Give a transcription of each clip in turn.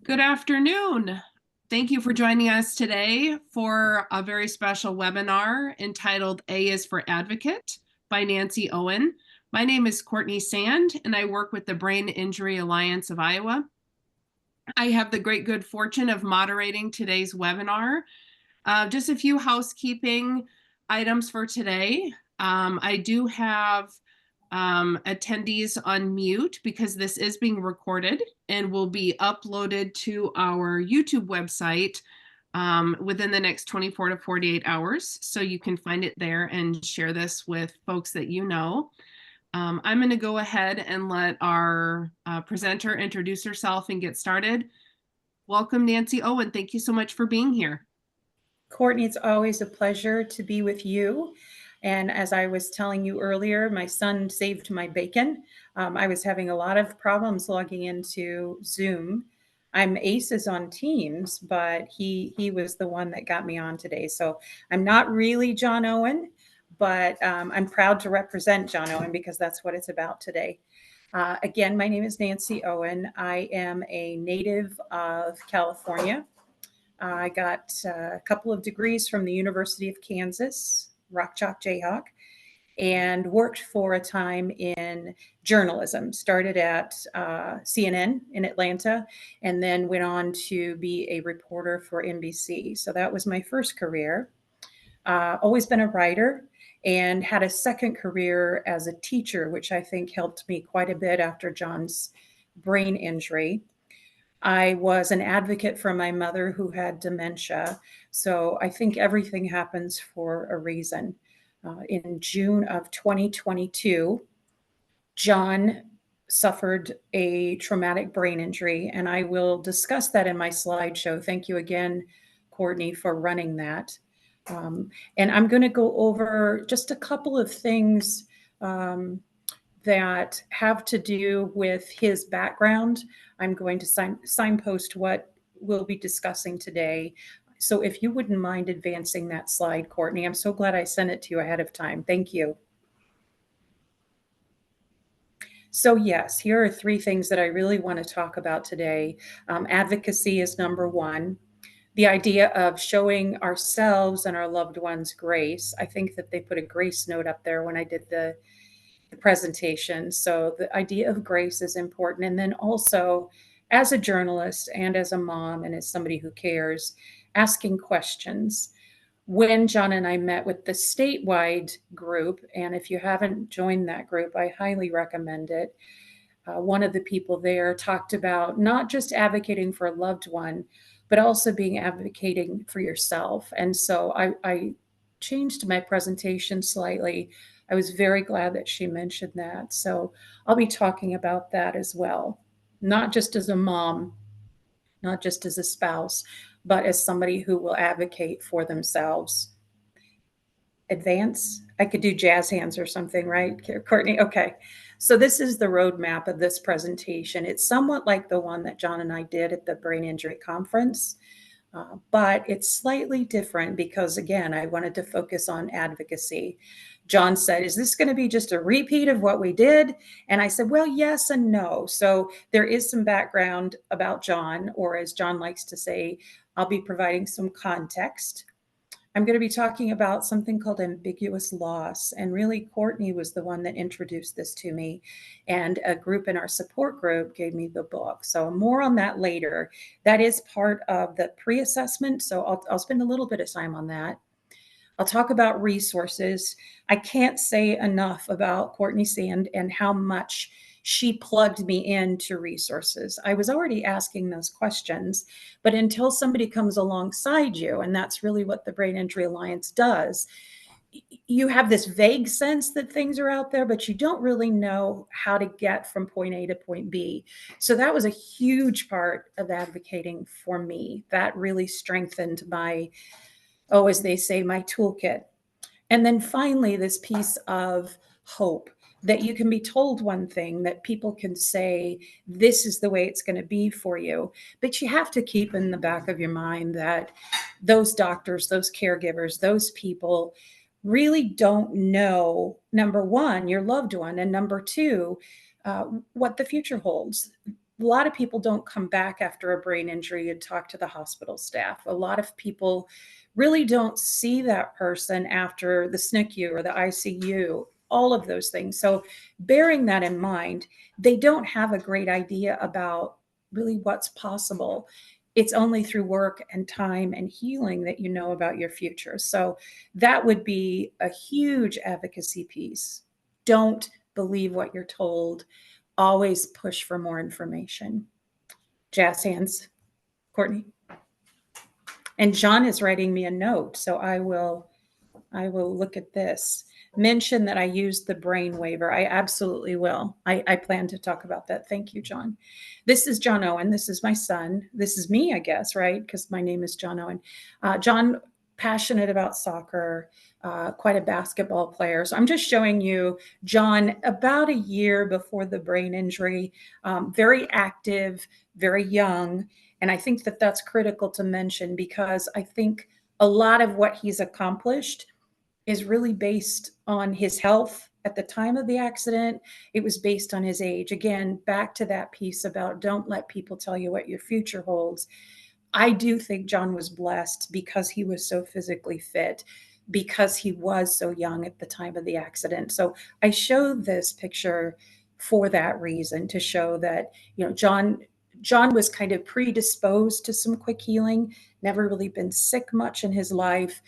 Good afternoon. Thank you for joining us today for a very special webinar entitled A is for Advocate by Nancy Owen. My name is Courtney Sand, and I work with the Brain Injury Alliance of Iowa. I have the great good fortune of moderating today's webinar. Just a few housekeeping items for today. I do have attendees on mute because this is being recorded and will be uploaded to our YouTube website within the next 24 to 48 hours. So you can find it there and share this with folks that you know. I'm going to go ahead and let our presenter introduce herself and get started. Welcome, Nancy Owen. Thank you so much for being here. Courtney, it's always a pleasure to be with you. And as I was telling you earlier, my son saved my bacon. I was having a lot of problems logging into Zoom. I'm aces on Teams, but he was the one that got me on today. So I'm not really John Owen, but I'm proud to represent John Owen because that's what it's about today. Again, my name is Nancy Owen. I am a native of California. I got a couple of degrees from the University of Kansas, Rock Chalk Jayhawk, and worked for a time in journalism. Started at CNN in Atlanta, and then went on to be a reporter for NBC. So that was my first career. Always been a writer, and had a second career as a teacher, which I think helped me quite a bit after John's brain injury. I was an advocate for my mother who had dementia. So I think everything happens for a reason. In June of 2022, John suffered a traumatic brain injury, and I will discuss that in my slideshow. Thank you again, Courtney, for running that. And I'm going to go over just a couple of things that have to do with his background. I'm going to signpost what we'll be discussing today. So if you wouldn't mind advancing that slide, Courtney, I'm so glad I sent it to you ahead of time. Thank you. So yes, here are three things that I really want to talk about today. Advocacy is number one. The idea of showing ourselves and our loved ones grace. I think that they put a grace note up there when I did the presentation. So the idea of grace is important. And then also, as a journalist and as a mom and as somebody who cares, asking questions. When John and I met with the statewide group, and if you haven't joined that group, I highly recommend it. One of the people there talked about not just advocating for a loved one, but also being advocating for yourself. And so I changed my presentation slightly. I was very glad that she mentioned that. So I'll be talking about that as well, not just as a mom, not just as a spouse, but as somebody who will advocate for themselves. Advance. I could do jazz hands or something, right, Courtney? Okay. So this is the roadmap of this presentation. It's somewhat like the one that John and I did at the Brain Injury Conference. But it's slightly different because, again, I wanted to focus on advocacy. John said, is this going to be just a repeat of what we did? And I said, well, yes and no. So there is some background about John, or as John likes to say, I'll be providing some context. I'm going to be talking about something called ambiguous loss. And really, Courtney was the one that introduced this to me. And a group in our support group gave me the book. So more on that later. That is part of the pre-assessment. So I'll spend a little bit of time on that. I'll talk about resources. I can't say enough about Courtney Sand and how much she plugged me into resources. I was already asking those questions, but until somebody comes alongside you, and that's really what the Brain Injury Alliance does, you have this vague sense that things are out there, but you don't really know how to get from point A to point B. So that was a huge part of advocating for me. That really strengthened my, as they say, my toolkit. And then finally, this piece of hope, that you can be told one thing, that people can say, this is the way it's going to be for you. But you have to keep in the back of your mind that those doctors, those caregivers, those people really don't know, number one, your loved one, and number two, what the future holds. a lot of people don't come back after a brain injury and talk to the hospital staff. A lot of people really don't see that person after the SNCU or the ICU, all of those things. So, bearing that in mind, they don't have a great idea about really what's possible. It's only through work and time and healing that you know about your future. So, that would be a huge advocacy piece. Don't believe what you're told, always push for more information. Jazz hands, Courtney. And John is writing me a note, so I will look at this. Mention that I used the brain waiver. I absolutely will. I plan to talk about that. Thank you, John. This is John Owen. This is my son. This is me, I guess, right? Because my name is John Owen. John, passionate about soccer, quite a basketball player. So I'm just showing you John about a year before the brain injury, very active, very young. And I think that that's critical to mention because I think a lot of what he's accomplished is really based on his health at the time of the accident. It was based on his age. Again, back to that piece about don't let people tell you what your future holds. I do think John was blessed because he was so physically fit, because he was so young at the time of the accident. So I showed this picture for that reason, to show that, John was kind of predisposed to some quick healing, never really been sick much in his life.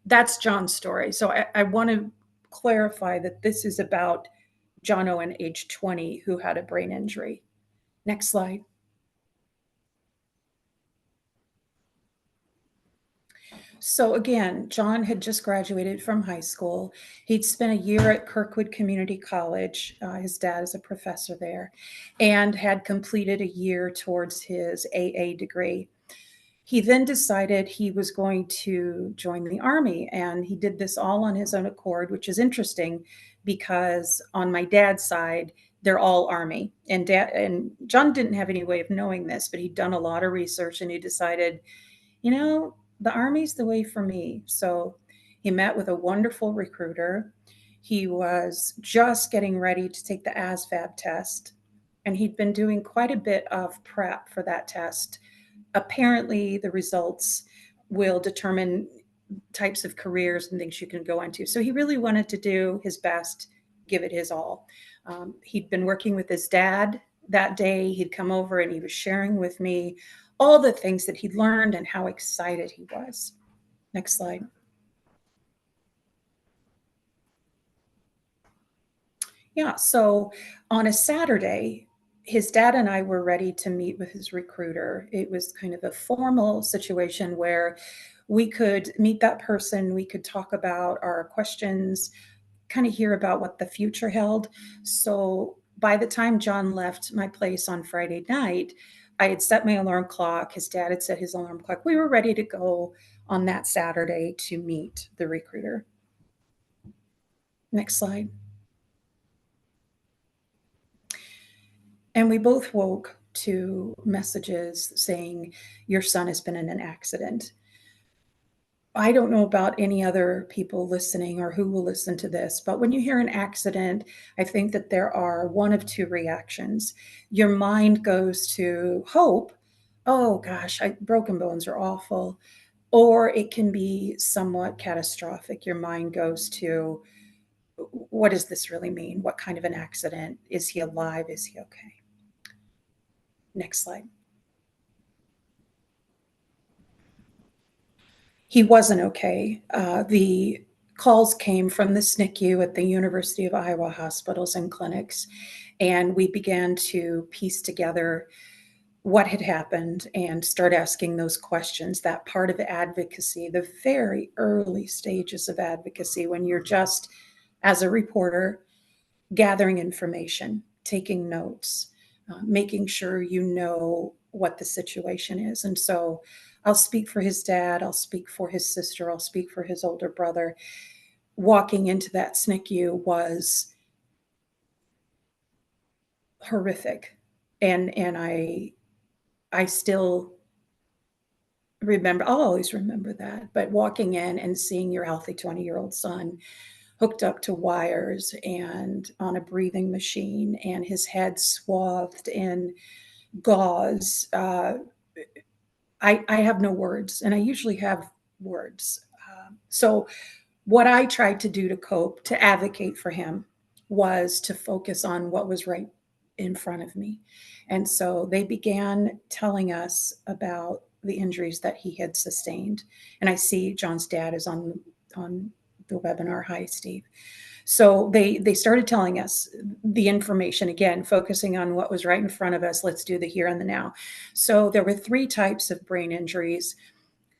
That's John's story. So I want to clarify that this is about John Owen, age 20, who had a brain injury. Next slide. So again, John had just graduated from high school. He'd spent a year at Kirkwood Community College. His dad is a professor there, and had completed a year towards his AA degree. He then decided he was going to join the Army, and he did this all on his own accord, which is interesting because on my dad's side, they're all Army. And John didn't have any way of knowing this, but he'd done a lot of research and he decided, the Army's the way for me. So he met with a wonderful recruiter. He was just getting ready to take the ASVAB test, and he'd been doing quite a bit of prep for that test. Apparently, the results will determine types of careers and things you can go into. So he really wanted to do his best, give it his all. He'd been working with his dad that day. He'd come over and he was sharing with me all the things that he'd learned and how excited he was. Next slide. Yeah, so on a Saturday, his dad and I were ready to meet with his recruiter. It was kind of a formal situation where we could meet that person, we could talk about our questions, kind of hear about what the future held. So by the time John left my place on Friday night, I had set my alarm clock. His dad had set his alarm clock. We were ready to go on that Saturday to meet the recruiter. Next slide. And we both woke to messages saying, your son has been in an accident. I don't know about any other people listening or who will listen to this, but when you hear an accident, I think that there are one of two reactions. Your mind goes to hope. Oh gosh, broken bones are awful. Or it can be somewhat catastrophic. Your mind goes to, what does this really mean? What kind of an accident? Is he alive? Is he okay? Next slide. He wasn't okay. The calls came from the SNCU at the University of Iowa hospitals and clinics, and we began to piece together what had happened and start asking those questions. That part of advocacy, the very early stages of advocacy, when you're just, as a reporter, gathering information, taking notes, making sure you know what the situation is. And so I'll speak for his dad, I'll speak for his sister, I'll speak for his older brother. Walking into that SNCU was horrific. And I still remember, I'll always remember that. But walking in and seeing your healthy 20-year-old son hooked up to wires and on a breathing machine, and his head swathed in gauze. I have no words, and I usually have words. So, what I tried to do to cope, to advocate for him, was to focus on what was right in front of me. And so they began telling us about the injuries that he had sustained. And I see John's dad is on the webinar. Hi, Steve. So they started telling us the information, again, focusing on what was right in front of us. Let's do the here and the now. So there were three types of brain injuries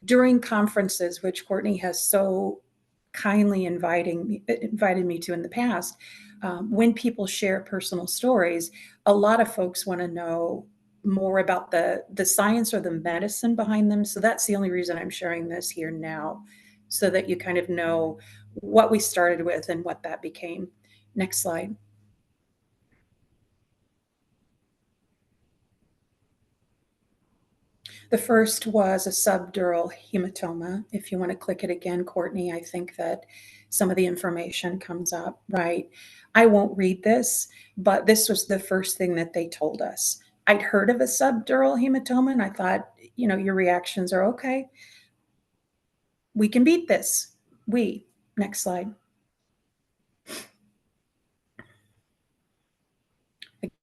during conferences, which Courtney has so kindly invited me to in the past. When people share personal stories, a lot of folks want to know more about the science or the medicine behind them. So that's the only reason I'm sharing this here now, so that you kind of know what we started with and what that became. Next slide. The first was a subdural hematoma. If you want to click it again, Courtney, I think that some of the information comes up, right? I won't read this, but this was the first thing that they told us. I'd heard of a subdural hematoma and I thought, your reactions are okay. We can beat this. Next slide.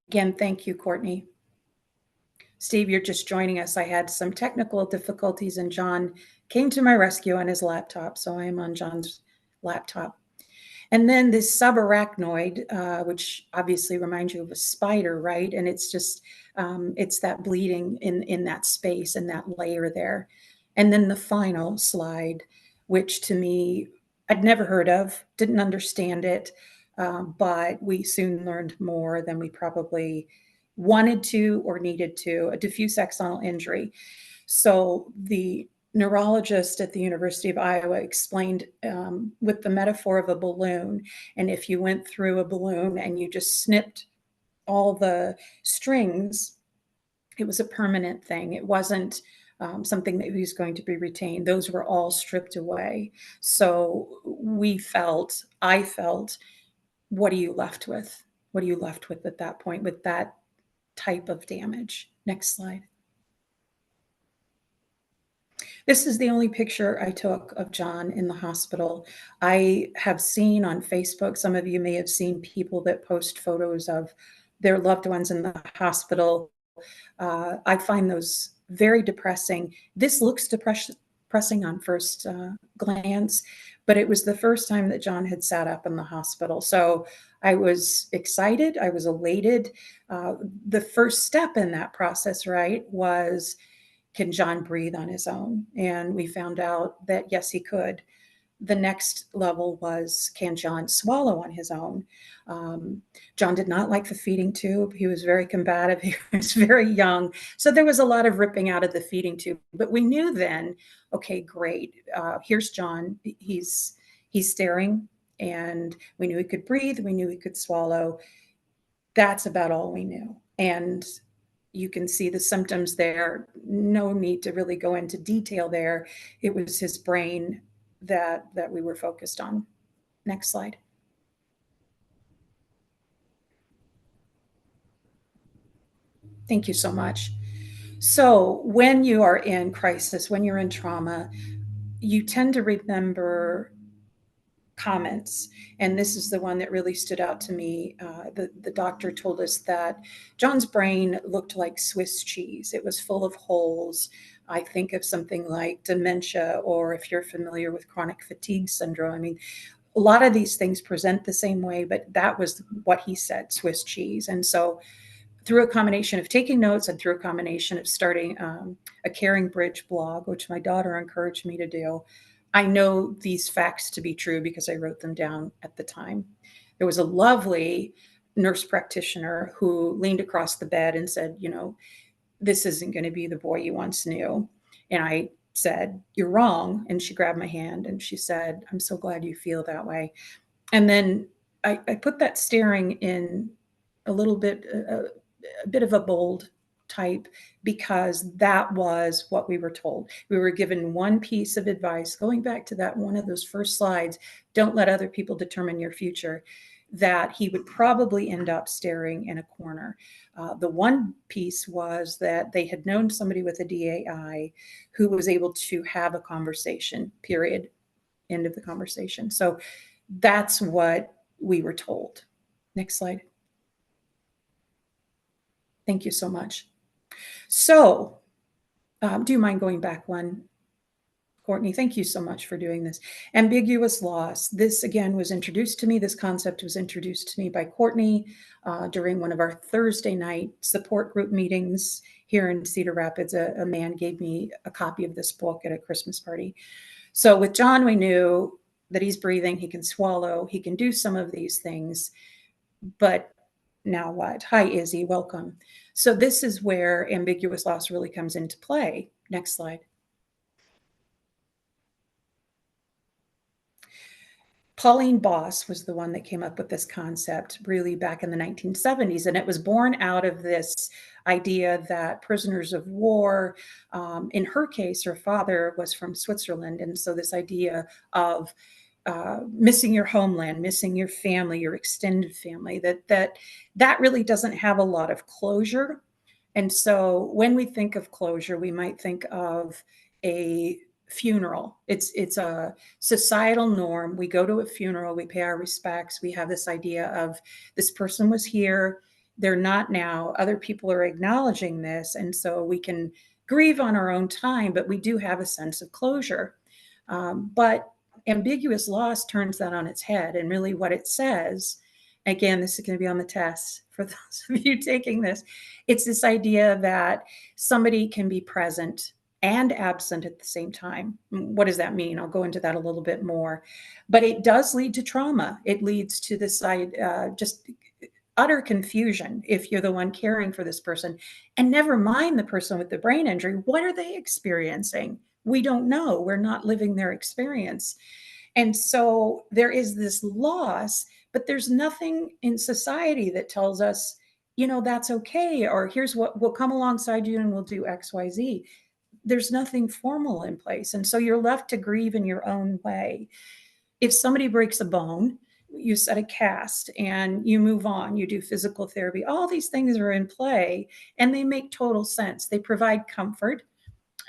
Again, thank you, Courtney. Steve, you're just joining us. I had some technical difficulties and John came to my rescue on his laptop. So I am on John's laptop. And then this subarachnoid, which obviously reminds you of a spider, right? And it's just, it's that bleeding in that space and that layer there. And then the final slide, which to me, I'd never heard of, didn't understand it, but we soon learned more than we probably wanted to or needed to, a diffuse axonal injury. So the neurologist at the University of Iowa explained with the metaphor of a balloon. And if you went through a balloon and you just snipped all the strings, it was a permanent thing. It wasn't something that was going to be retained. Those were all stripped away. So I felt, what are you left with? What are you left with at that point with that type of damage? Next slide. This is the only picture I took of John in the hospital. I have seen on Facebook, some of you may have seen people that post photos of their loved ones in the hospital. I find those very depressing. This looks depressing on first glance, but it was the first time that John had sat up in the hospital. So I was excited. I was elated. The first step in that process, right, was, can John breathe on his own? And we found out that yes, he could. The next level was, can John swallow on his own? John did not like the feeding tube. He was very combative. He was very young. So there was a lot of ripping out of the feeding tube. But we knew then, okay, great. Here's John. He's staring, and we knew he could breathe. We knew he could swallow. That's about all we knew. And you can see the symptoms there. No need to really go into detail there. It was his brain that we were focused on. Next slide. Thank you so much. So when you are in crisis, when you're in trauma, you tend to remember comments. And this is the one that really stood out to me. The doctor told us that John's brain looked like Swiss cheese. It was full of holes. I think of something like dementia, or if you're familiar with chronic fatigue syndrome. I mean, a lot of these things present the same way, but that was what he said, Swiss cheese. And so through a combination of taking notes and through a combination of starting a Caring Bridge blog, which my daughter encouraged me to do, I know these facts to be true because I wrote them down at the time. There was a lovely nurse practitioner who leaned across the bed and said, this isn't going to be the boy you once knew. And I said, you're wrong. And she grabbed my hand and she said, I'm so glad you feel that way. And then I put that staring in a little bit, a bit of a bold type because that was what we were told. We were given one piece of advice, going back to that one of those first slides, don't let other people determine your future, that he would probably end up staring in a corner. The one piece was that they had known somebody with a DAI who was able to have a conversation, period, end of the conversation. So that's what we were told. Next slide. Thank you so much. So, do you mind going back one, Courtney? Thank you so much for doing this. Ambiguous loss. This, again, was introduced to me. This concept was introduced to me by Courtney during one of our Thursday night support group meetings here in Cedar Rapids. A man gave me a copy of this book at a Christmas party. So with John, we knew that he's breathing, he can swallow, he can do some of these things, but now what? Hi, Izzy, welcome. So this is where ambiguous loss really comes into play. Next slide. Pauline Boss was the one that came up with this concept really back in the 1970s, and it was born out of this idea that prisoners of war, in her case, her father was from Switzerland, and so this idea of missing your homeland, missing your family, your extended family, that really doesn't have a lot of closure. And so when we think of closure, we might think of a funeral. It's a societal norm. We go to a funeral, we pay our respects. We have this idea of this person was here, they're not now. Other people are acknowledging this, and so we can grieve on our own time, but we do have a sense of closure. But ambiguous loss turns that on its head, and really what it says, again, this is going to be on the test for those of you taking this, it's this idea that somebody can be present and absent at the same time. What does that mean? I'll go into that a little bit more, but it does lead to trauma. It leads to this just utter confusion if you're the one caring for this person, and never mind the person with the brain injury. What are they experiencing? We don't know. We're not living their experience. And so there is this loss, but there's nothing in society that tells us, that's okay, or here's what we'll come alongside you and we'll do XYZ. There's nothing formal in place. And so you're left to grieve in your own way. If somebody breaks a bone, you set a cast and you move on, you do physical therapy. All these things are in play and they make total sense. They provide comfort.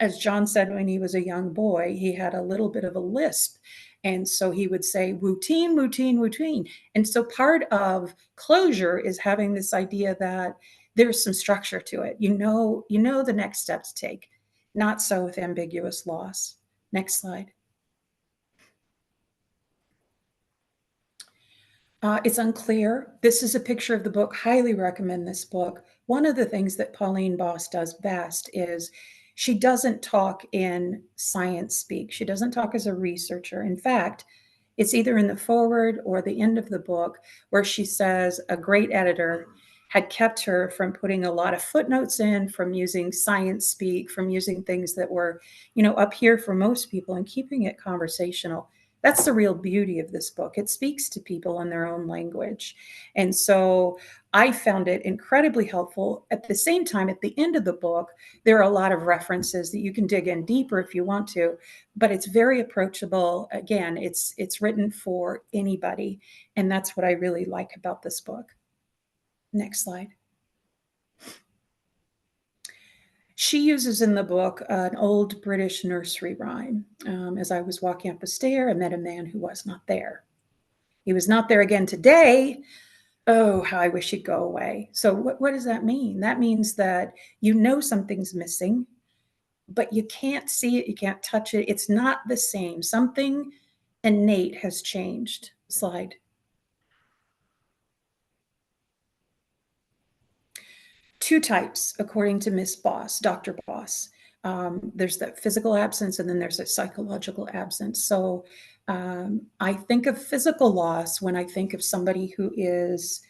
As John said, when he was a young boy, he had a little bit of a lisp. And so he would say, routine, routine, routine. And so part of closure is having this idea that there's some structure to it. You know the next step to take. Not so with ambiguous loss. Next slide. It's unclear. This is a picture of the book. Highly recommend this book. One of the things that Pauline Boss does best is she doesn't talk in science speak. She doesn't talk as a researcher. In fact, it's either in the foreword or the end of the book where she says a great editor had kept her from putting a lot of footnotes in, from using science speak, from using things that were, up here for most people, and keeping it conversational. That's the real beauty of this book. It speaks to people in their own language. And so I found it incredibly helpful. At the same time, at the end of the book, there are a lot of references that you can dig in deeper if you want to, but it's very approachable. Again, it's written for anybody. And that's what I really like about this book. Next slide. She uses in the book an old British nursery rhyme. As I was walking up a stair, I met a man who was not there. He was not there again today. Oh, how I wish he'd go away. So what does that mean? That means that something's missing, but you can't see it, you can't touch it. It's not the same. Something innate has changed. Slide. Two types, according to Miss Boss, Dr. Boss. There's that physical absence, and then there's a psychological absence. So I think of physical loss when I think of somebody who is,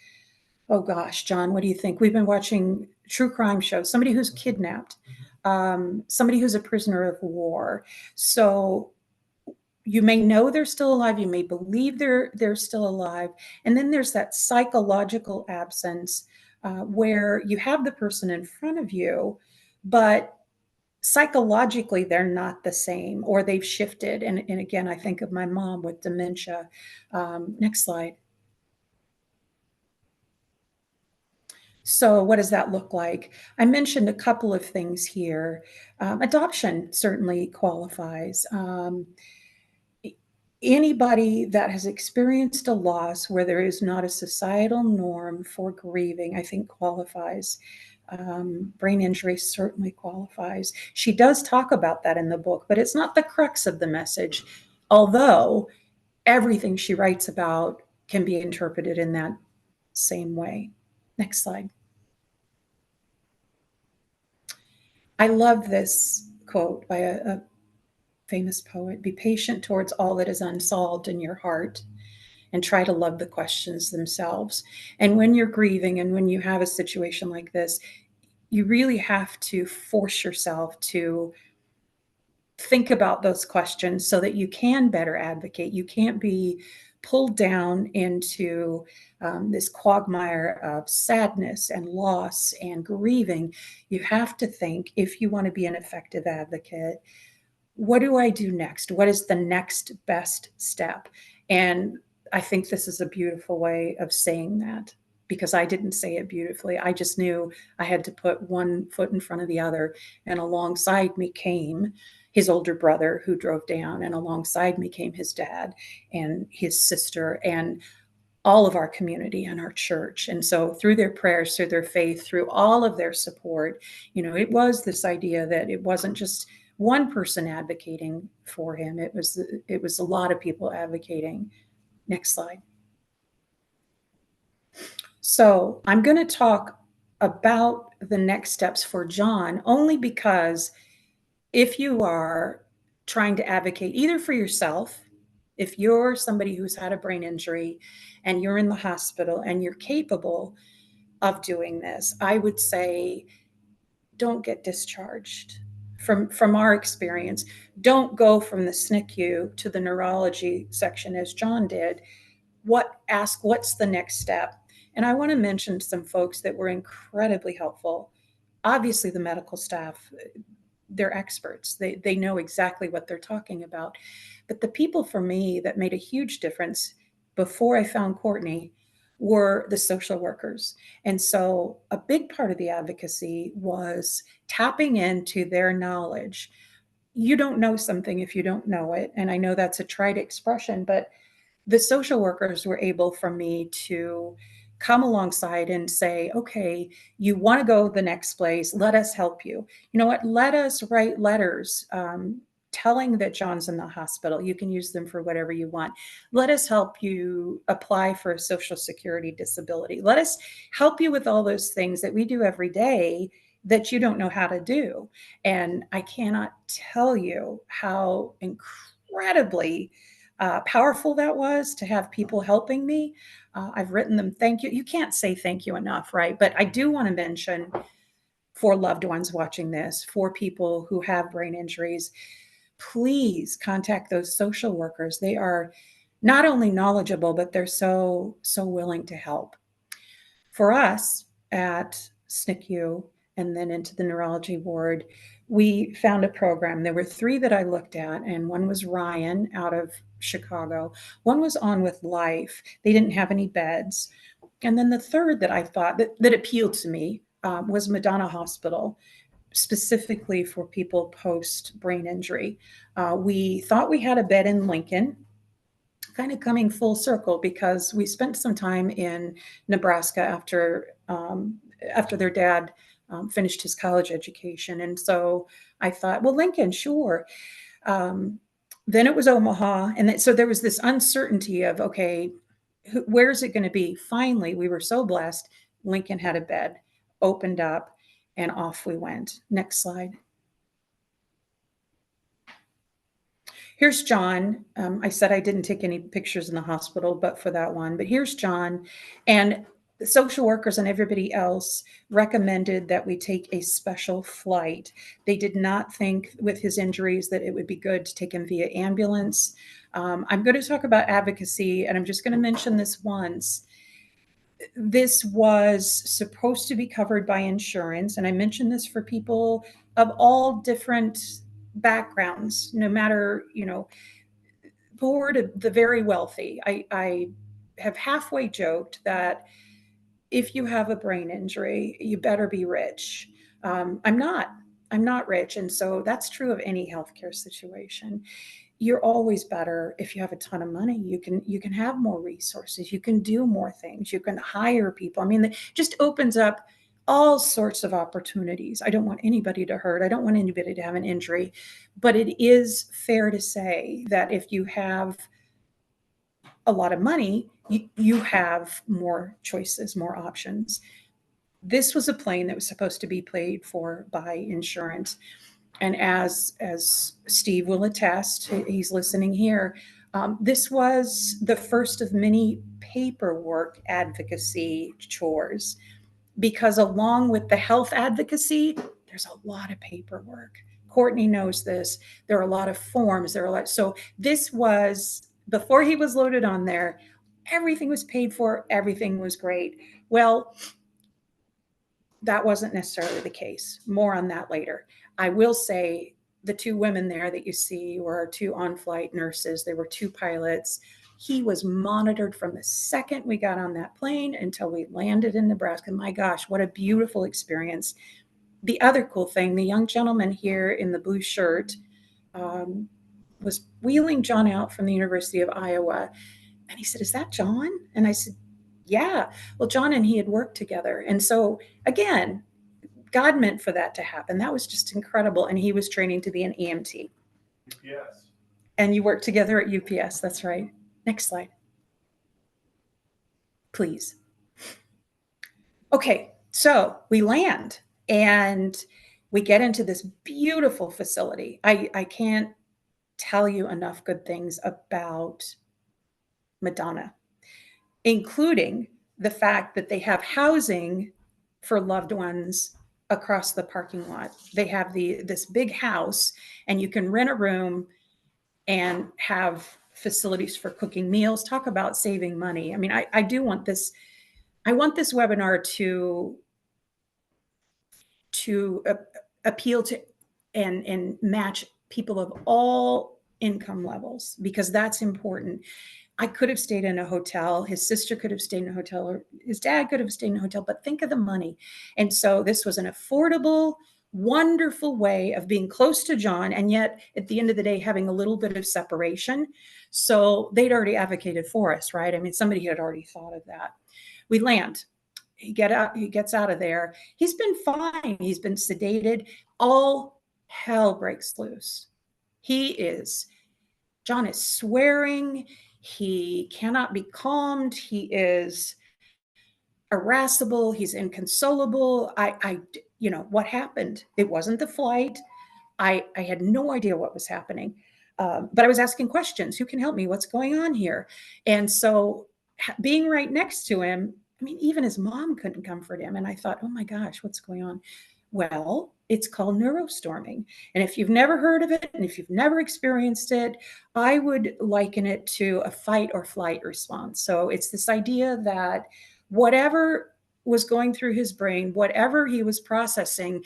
oh gosh, John, what do you think? We've been watching true crime shows, somebody who's kidnapped, somebody who's a prisoner of war. So you may know they're still alive, you may believe they're still alive, and then there's that psychological absence where you have the person in front of you, but psychologically they're not the same, or they've shifted. And again, I think of my mom with dementia. Next slide. So what does that look like? I mentioned a couple of things here. Adoption certainly qualifies. Anybody that has experienced a loss where there is not a societal norm for grieving, I think qualifies. Brain injury certainly qualifies. She does talk about that in the book, but it's not the crux of the message, although everything she writes about can be interpreted in that same way. Next slide. I love this quote by a famous poet: be patient towards all that is unsolved in your heart and try to love the questions themselves. And when you're grieving and when you have a situation like this, you really have to force yourself to think about those questions so that you can better advocate. You can't be pulled down into this quagmire of sadness and loss and grieving. You have to think, if you want to be an effective advocate, what do I do next? What is the next best step? And I think this is a beautiful way of saying that, because I didn't say it beautifully. I just knew I had to put one foot in front of the other. And alongside me came his older brother who drove down, and alongside me came his dad and his sister and all of our community and our church. And so through their prayers, through their faith, through all of their support, it was this idea that it wasn't just one person advocating for him. It was a lot of people advocating. Next slide. So I'm going to talk about the next steps for John, only because if you are trying to advocate either for yourself, if you're somebody who's had a brain injury and you're in the hospital and you're capable of doing this, I would say don't get discharged. From our experience, don't go from the SNCU to the neurology section as John did. Ask what's the next step. And I want to mention some folks that were incredibly helpful. Obviously, the medical staff, they're experts. They know exactly what they're talking about. But the people for me that made a huge difference before I found Courtney were the social workers. And so a big part of the advocacy was tapping into their knowledge. You don't know something if you don't know it. And I know that's a trite expression, but the social workers were able for me to come alongside and say, okay, you want to go the next place, let us help you. You know what, let us write letters telling that John's in the hospital. You can use them for whatever you want. Let us help you apply for a Social Security disability. Let us help you with all those things that we do every day that you don't know how to do. And I cannot tell you how incredibly powerful that was, to have people helping me. I've written them thank you. You can't say thank you enough, right? But I do want to mention, for loved ones watching this, for people who have brain injuries, please contact those social workers. They are not only knowledgeable, but they're so willing to help. For us at SNCU and then into the neurology ward, we found a program. There were three that I looked at, and one was Ryan out of Chicago. One was On With Life. They didn't have any beds. And then the third that I thought that appealed to me was Madonna Hospital, specifically for people post brain injury. We thought we had a bed in Lincoln, kind of coming full circle because we spent some time in Nebraska after their dad finished his college education. And so I thought, well, Lincoln, sure. Then it was Omaha. And so there was this uncertainty of, okay, where's it going to be? Finally, we were so blessed. Lincoln had a bed, opened up, and off we went. Next slide. Here's John. I said I didn't take any pictures in the hospital, but for that one. But here's John. And the social workers and everybody else recommended that we take a special flight. They did not think with his injuries that it would be good to take him via ambulance. I'm going to talk about advocacy, and I'm just going to mention this once. This was supposed to be covered by insurance. And I mention this for people of all different backgrounds, no matter, poor to the very wealthy. I have halfway joked that if you have a brain injury, you better be rich. I'm not. I'm not rich. And so that's true of any healthcare situation. You're always better if you have a ton of money. You can have more resources, you can do more things, you can hire people. I mean, it just opens up all sorts of opportunities. I don't want anybody to hurt, I don't want anybody to have an injury, but it is fair to say that if you have a lot of money, you have more choices, more options. This was a plane that was supposed to be paid for by insurance. And as Steve will attest, he's listening here, this was the first of many paperwork advocacy chores, because along with the health advocacy, there's a lot of paperwork. Courtney knows this. There are a lot of forms. There are a lot. So this was before he was loaded on there. Everything was paid for. Everything was great. Well, that wasn't necessarily the case. More on that later. I will say the two women there that you see were two on-flight nurses. They were two pilots. He was monitored from the second we got on that plane until we landed in Nebraska. My gosh, what a beautiful experience. The other cool thing, the young gentleman here in the blue shirt um, was wheeling John out from the University of Iowa. And he said, "Is that John?" And I said, "Yeah." Well, John and he had worked together. And so, again, God meant for that to happen. That was just incredible. And he was training to be an EMT. UPS. And you worked together at UPS. That's right. Next slide, please. Okay, so we land and we get into this beautiful facility. I can't tell you enough good things about Madonna, including the fact that they have housing for loved ones across the parking lot. They have this big house, and you can rent a room and have facilities for cooking meals. Talk about saving money. I mean, I do want this. I want this webinar to appeal to and match people of all income levels, because that's important. I could have stayed in a hotel. His sister could have stayed in a hotel, or his dad could have stayed in a hotel, but think of the money. And so this was an affordable, wonderful way of being close to John, and yet at the end of the day, having a little bit of separation. So they'd already advocated for us, right? I mean, somebody had already thought of that. We land. He gets out of there. He's been fine. He's been sedated. All hell breaks loose. John is swearing. He cannot be calmed. He is irascible. He's inconsolable. What happened? It wasn't the flight. I had no idea what was happening. But I was asking questions. Who can help me? What's going on here? And so being right next to him, I mean, even his mom couldn't comfort him. And I thought, oh my gosh, what's going on? Well, it's called neurostorming. And if you've never heard of it, and if you've never experienced it, I would liken it to a fight or flight response. So it's this idea that whatever was going through his brain, whatever he was processing,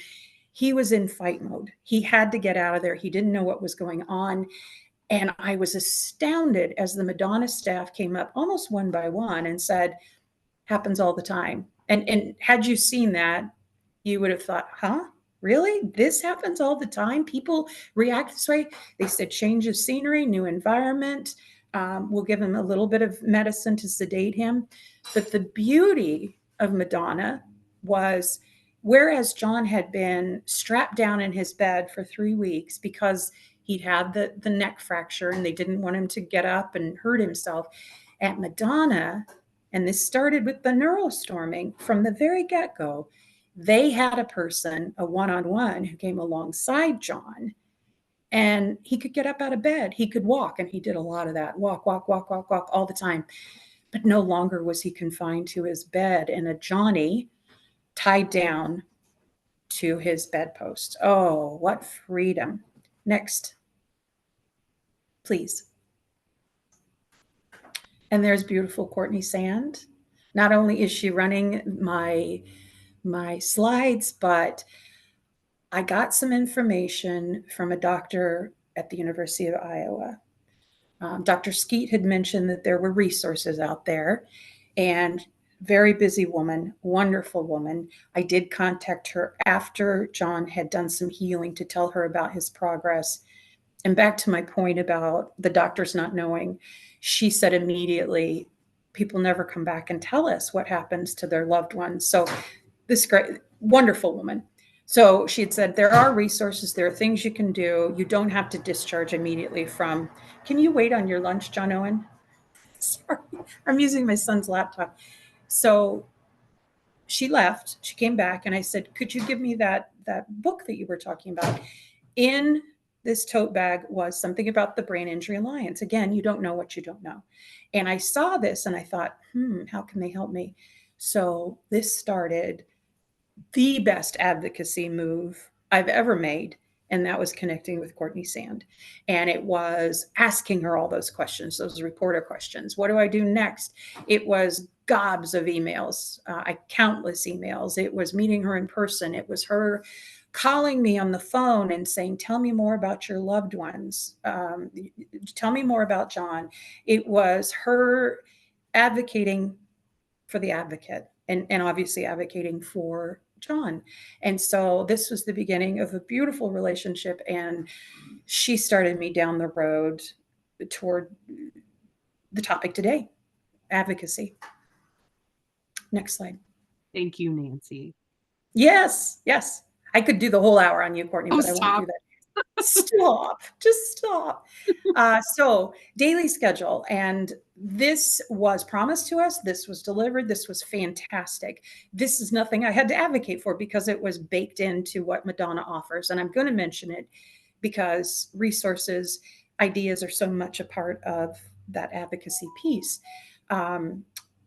he was in fight mode. He had to get out of there. He didn't know what was going on. And I was astounded as the Madonna staff came up almost one by one and said, happens all the time. And had you seen that, you would have thought, huh? Really? This happens all the time? People react this way? They said change of scenery, new environment. We'll give him a little bit of medicine to sedate him. But the beauty of Madonna was, whereas John had been strapped down in his bed for 3 weeks because he'd had the neck fracture and they didn't want him to get up and hurt himself, at Madonna, and this started with the neurostorming from the very get-go, they had a person, a one-on-one, who came alongside John, and he could get up out of bed. He could walk, and he did a lot of that. Walk, walk, walk, walk, walk all the time. But no longer was he confined to his bed and a Johnny tied down to his bedpost. Oh, what freedom. Next, please. And there's beautiful Courtney Sand. Not only is she running my slides, but I got some information from a doctor at the University of Iowa. Dr. Skeet had mentioned that there were resources out there, and very busy woman, wonderful woman. I did contact her after John had done some healing to tell her about his progress. And back to my point about the doctors not knowing, she said immediately, people never come back and tell us what happens to their loved ones. So this great, wonderful woman. So she had said, there are resources, there are things you can do. You don't have to discharge immediately from, can you wait on your lunch, John Owen? Sorry, I'm using my son's laptop. So she left, she came back, and I said, could you give me that book that you were talking about? In this tote bag was something about the Brain Injury Alliance. Again, you don't know what you don't know. And I saw this and I thought, how can they help me? So this started the best advocacy move I've ever made. And that was connecting with Courtney Sand. And it was asking her all those questions, those reporter questions. What do I do next? It was gobs of emails, countless emails. It was meeting her in person. It was her calling me on the phone and saying, tell me more about your loved ones. Tell me more about John. It was her advocating for the advocate and obviously advocating for John. And so this was the beginning of a beautiful relationship. And she started me down the road toward the topic today, advocacy. Next slide. Thank you, Nancy. Yes, yes. I could do the whole hour on you, Courtney, Oh, but I won't do stop. that. Stop, just stop. So daily schedule, and this was promised to us. This was delivered. This was fantastic. This is nothing I had to advocate for because it was baked into what Madonna offers. And I'm going to mention it because resources, ideas are so much a part of that advocacy piece.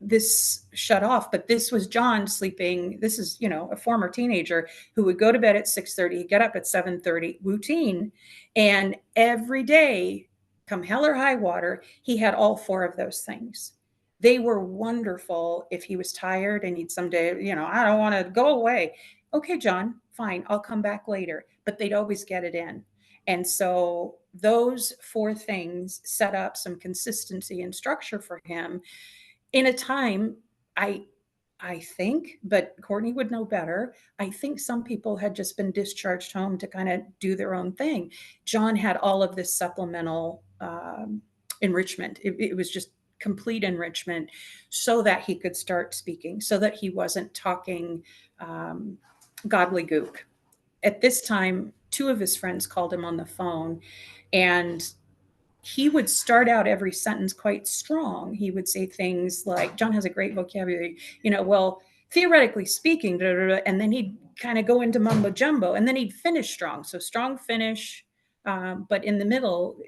This shut off, but this was John sleeping. This is, a former teenager who would go to bed at 6:30, get up at 7:30, routine. And every day, come hell or high water, he had all four of those things. They were wonderful. If he was tired and he'd someday, I don't want to go away. Okay, John, fine, I'll come back later. But they'd always get it in. And so those four things set up some consistency and structure for him in a time I think, but Courtney would know better. I think some people had just been discharged home to kind of do their own thing. John had all of this supplemental enrichment. It was just complete enrichment so that he could start speaking, so that he wasn't talking gobbledygook. At this time, two of his friends called him on the phone, and he would start out every sentence quite strong. He would say things like, John has a great vocabulary, well, theoretically speaking, blah, blah, blah, and then he'd kind of go into mumbo jumbo, and then he'd finish strong. So strong finish, but in the middle,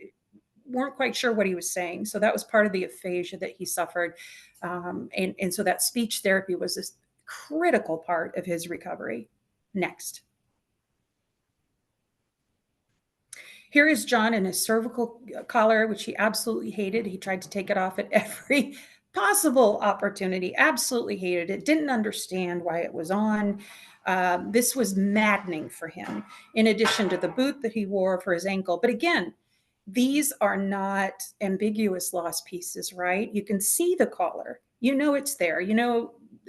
weren't quite sure what he was saying. So that was part of the aphasia that he suffered. And so that speech therapy was this critical part of his recovery. Next. Here is John in his cervical collar, which he absolutely hated. He tried to take it off at every possible opportunity, absolutely hated it, didn't understand why it was on. This was maddening for him, in addition to the boot that he wore for his ankle. But again, these are not ambiguous loss pieces, right? You can see the collar. It's there.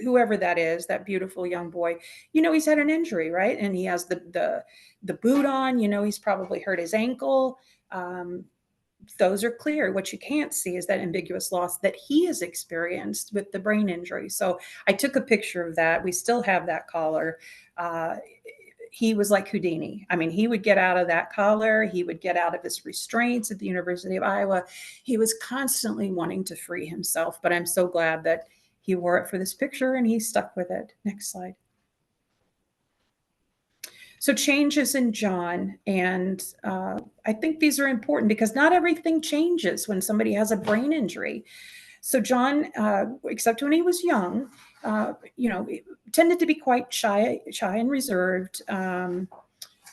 Whoever that is, that beautiful young boy, he's had an injury, right? And he has the boot on, he's probably hurt his ankle. Those are clear. What you can't see is that ambiguous loss that he has experienced with the brain injury. So I took a picture of that. We still have that collar. He was like Houdini. I mean, he would get out of that collar. He would get out of his restraints at the University of Iowa. He was constantly wanting to free himself, but I'm so glad that he wore it for this picture and he stuck with it. Next slide. So changes in John, and I think these are important because not everything changes when somebody has a brain injury. So John, except when he was young, tended to be quite shy and reserved.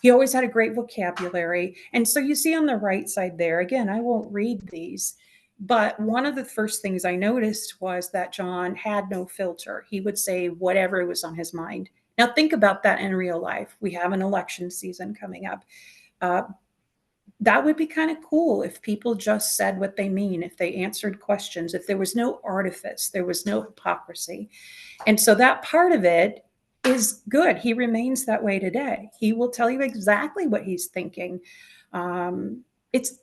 He always had a great vocabulary. And so you see on the right side there, again, I won't read these. But one of the first things I noticed was that John had no filter. He would say whatever was on his mind. Now, think about that in real life. We have an election season coming up. Uh, that would be kind of cool if people just said what they mean, if they answered questions, if there was no artifice, there was no hypocrisy. And so that part of it is good. He remains that way today. He will tell you exactly what he's thinking. Um, it's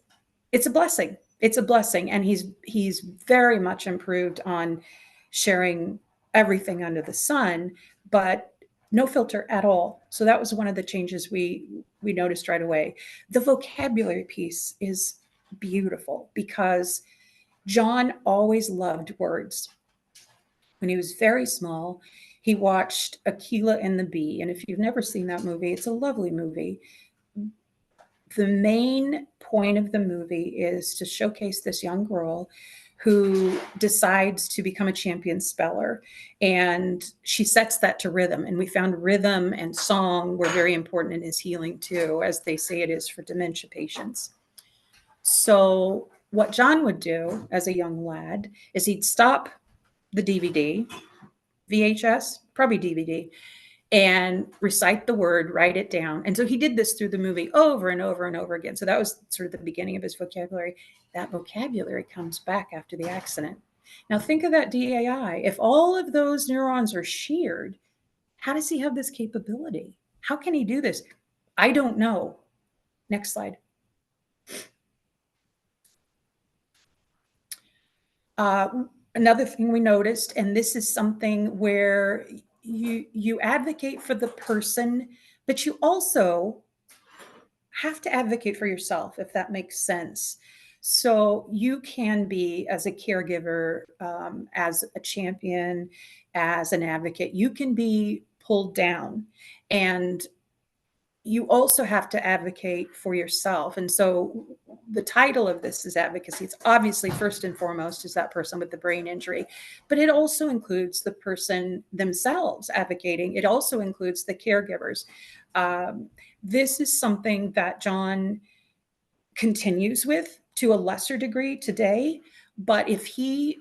it's a blessing. It's a blessing, and he's very much improved on sharing everything under the sun, but no filter at all. So that was one of the changes we noticed right away. The vocabulary piece is beautiful because John always loved words. When he was very small, he watched Aquila and the Bee. And if you've never seen that movie, it's a lovely movie. The main point of the movie is to showcase this young girl who decides to become a champion speller. And she sets that to rhythm. And we found rhythm and song were very important in his healing too, as they say it is for dementia patients. So, what John would do as a young lad is he'd stop the DVD, VHS, probably DVD, and recite the word, write it down. And so he did this through the movie over and over and over again. So that was sort of the beginning of his vocabulary. That vocabulary comes back after the accident. Now think of that DAI. If all of those neurons are sheared, how does he have this capability? How can he do this? I don't know. Next slide. Another thing we noticed, and this is something where you advocate for the person, but you also have to advocate for yourself, if that makes sense. So you can be, as a caregiver, as a champion, as an advocate, you can be pulled down, and you also have to advocate for yourself. And so the title of this is advocacy. It's obviously first and foremost is that person with the brain injury, but it also includes the person themselves advocating. It also includes the caregivers. This is something that John continues with to a lesser degree today. But if he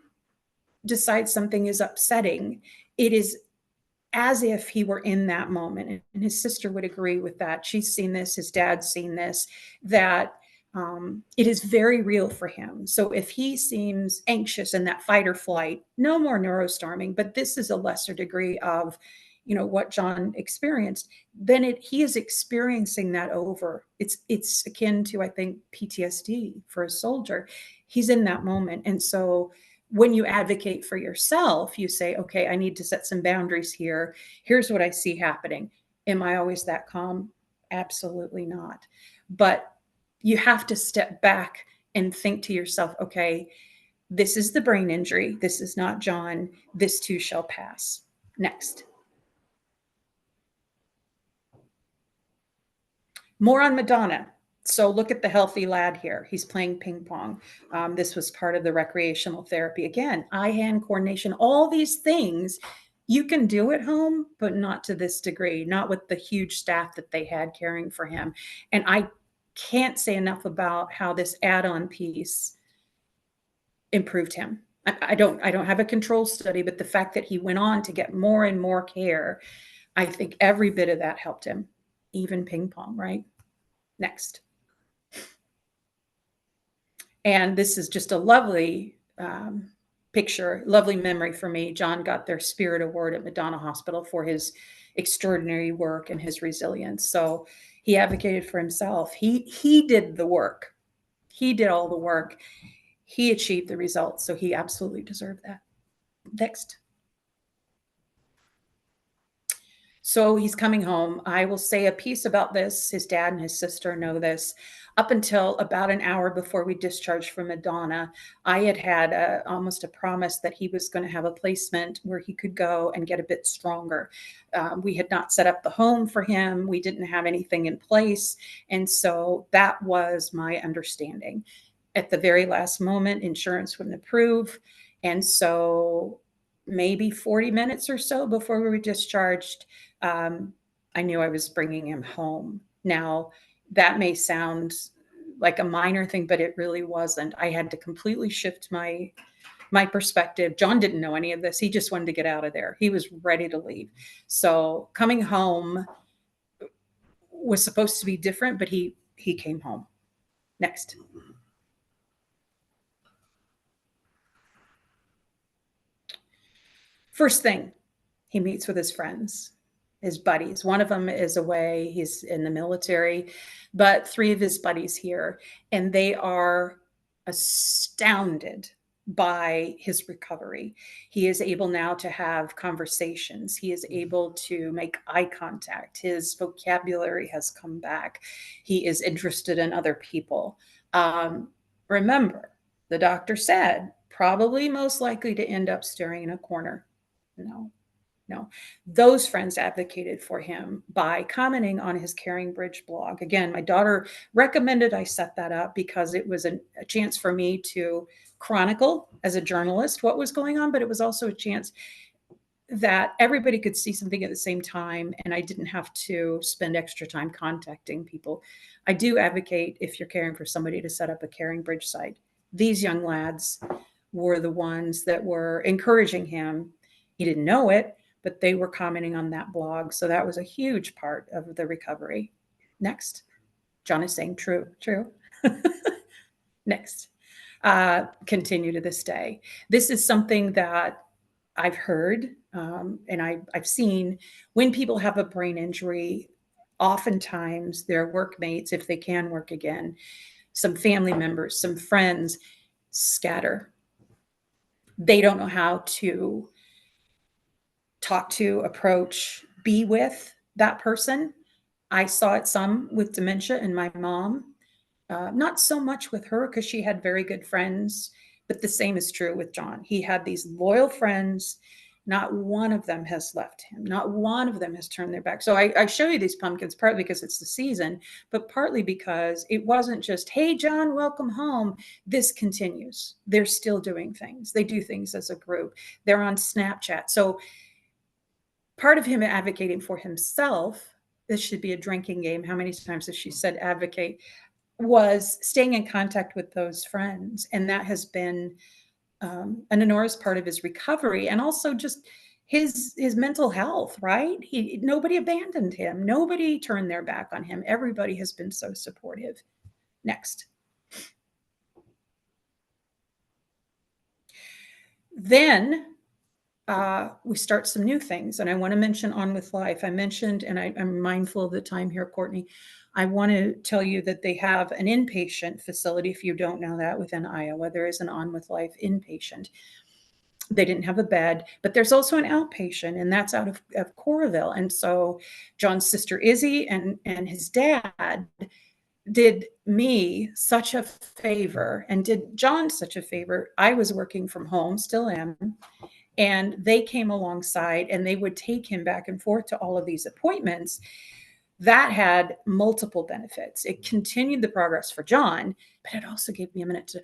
decides something is upsetting, it is as if he were in that moment. And his sister would agree with that. She's seen this, his dad's seen this, that it is very real for him. So if he seems anxious in that fight or flight, no more neurostorming, but this is a lesser degree of, what John experienced, then he is experiencing that over. It's akin to, I think, PTSD for a soldier. He's in that moment. And so when you advocate for yourself, you say, okay, I need to set some boundaries here. Here's what I see happening. Am I always that calm? Absolutely not. But you have to step back and think to yourself, okay, this is the brain injury. This is not John. This too shall pass. Next. More on Madonna. So look at the healthy lad here. He's playing ping pong. This was part of the recreational therapy. Again, eye-hand coordination, all these things you can do at home, but not to this degree, not with the huge staff that they had caring for him. And I can't say enough about how this add-on piece improved him. I don't have a control study, but the fact that he went on to get more and more care, I think every bit of that helped him, even ping pong, right? Next. And this is just a lovely picture, lovely memory for me. John got their Spirit Award at Madonna Hospital for his extraordinary work and his resilience. So he advocated for himself. He did the work. He did all the work. He achieved the results. So he absolutely deserved that. Next. So he's coming home. I will say a piece about this. His dad and his sister know this. Up until about an hour before we discharged from Madonna, I had almost a promise that he was going to have a placement where he could go and get a bit stronger. We had not set up the home for him. We didn't have anything in place. And so that was my understanding. At the very last moment, insurance wouldn't approve. And so maybe 40 minutes or so before we were discharged, I knew I was bringing him home. Now, that may sound like a minor thing, but it really wasn't. I had to completely shift my perspective. John didn't know any of this. He just wanted to get out of there. He was ready to leave. So coming home was supposed to be different, but he came home. Next. First thing, he meets with his friends, his buddies. One of them is away, he's in the military, but three of his buddies here, and they are astounded by his recovery. He is able now to have conversations. He is able to make eye contact. His vocabulary has come back. He is interested in other people. Remember, the doctor said probably most likely to end up staring in a corner. No, no. Those friends advocated for him by commenting on his Caring Bridge blog. Again, my daughter recommended I set that up because it was a chance for me to chronicle as a journalist what was going on, but it was also a chance that everybody could see something at the same time, and I didn't have to spend extra time contacting people. I do advocate, if you're caring for somebody, to set up a Caring Bridge site. These young lads were the ones that were encouraging him. He didn't know it, but they were commenting on that blog. So that was a huge part of the recovery. Next. John is saying true, true. Next. Continue to this day. This is something that I've heard and I've seen when people have a brain injury, oftentimes their workmates, if they can work again, some family members, some friends scatter. They don't know how to talk to, approach, be with that person. I saw it some with dementia and my mom. Not so much with her because she had very good friends, but the same is true with John. He had these loyal friends. Not one of them has left him. Not one of them has turned their back. So I show you these pumpkins partly because it's the season, but partly because it wasn't just, hey, John, welcome home. This continues. They're still doing things. They do things as a group. They're on Snapchat. So part of him advocating for himself, this should be a drinking game. How many times has she said advocate? Was staying in contact with those friends. And that has been an enormous part of his recovery and also just his mental health, right? Nobody abandoned him. Nobody turned their back on him. Everybody has been so supportive. Next. Then we start some new things. And I want to mention On With Life. I mentioned, and I'm mindful of the time here, Courtney. I want to tell you that they have an inpatient facility. If you don't know that, within Iowa, there is an On With Life inpatient. They didn't have a bed, but there's also an outpatient, and that's out of Coralville. And so John's sister Izzy and his dad did me such a favor and did John such a favor. I was working from home, still am. And they came alongside and they would take him back and forth to all of these appointments. That had multiple benefits. It continued the progress for John, but it also gave me a minute to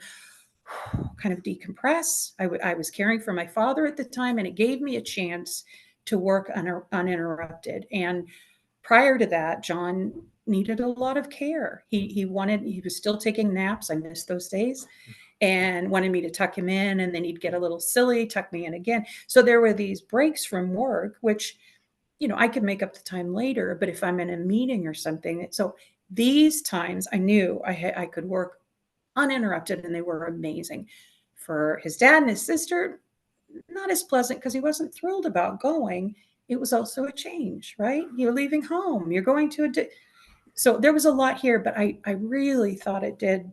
kind of decompress. I was caring for my father at the time, and it gave me a chance to work uninterrupted. And prior to that, John needed a lot of care. He was still taking naps. I missed those days. And wanted me to tuck him in, and then he'd get a little silly, tuck me in again. So there were these breaks from work, which, I could make up the time later, but if I'm in a meeting or something, so these times I knew I could work uninterrupted, and they were amazing. For his dad and his sister, not as pleasant because he wasn't thrilled about going. It was also a change, right? You're leaving home, you're going to so there was a lot here, but I really thought it did.